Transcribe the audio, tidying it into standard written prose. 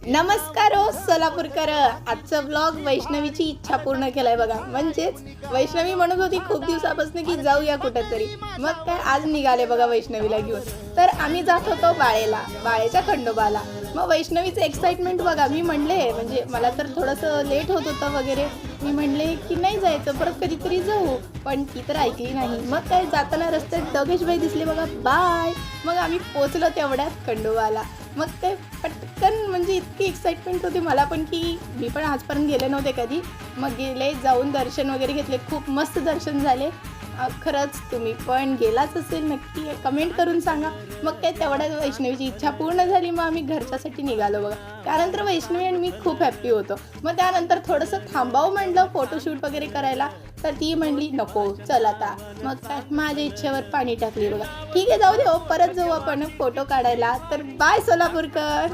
नमस्कार हो सोलापूरकर. आजचा ब्लॉग वैष्णवीची इच्छा पूर्ण केलाय बघा. म्हणजेच वैष्णवी म्हणत होती खूप दिवसापासून की जाऊया कुठेतरी. मग काय आज निघाले बघा वैष्णवीला घेऊन. तर आम्ही जात होतो बाळेच्या खंडोबाला. मग वैष्णवीचं एक्साइटमेंट बघा. मी म्हणले म्हणजे मला तर थोडंसं लेट होत होतं वगैरे. मी म्हणले की नाही जायचं, परत कधीतरी जाऊ, पण ती तर ऐकली नाही. मग काय जाताना रस्त्यात दगेशबाई दिसले बघा, बाय. मग आम्ही पोचलो तेवढ्यात खंडोबाला. मग ते पटकन म्हणजे इतकी एक्साइटमेंट होती मला पण की मी पण आजपर्यंत गेले नव्हते कधी. मग गेले, जाऊन दर्शन वगैरे घेतले. खूप मस्त दर्शन झाले. खरंच तुम्ही पण गेलाच असेल नक्की कमेंट करून सांगा. मग काय तेवढ्याच वैष्णवीची इच्छा पूर्ण झाली. मग आम्ही घरच्यासाठी निघालो बघा. त्यानंतर वैष्णवी आणि मी खूप हॅप्पी होतो. मग त्यानंतर थोडंसं थांबावं म्हणलं फोटोशूट वगैरे करायला. तर ती म्हणली नको चल आता. मग काय माझ्या इच्छेवर पाणी टाकली बघा. ठीक आहे जाऊ दे हो, परत जाऊ आपण फोटो काढायला. तर बाय सोलापूरकर.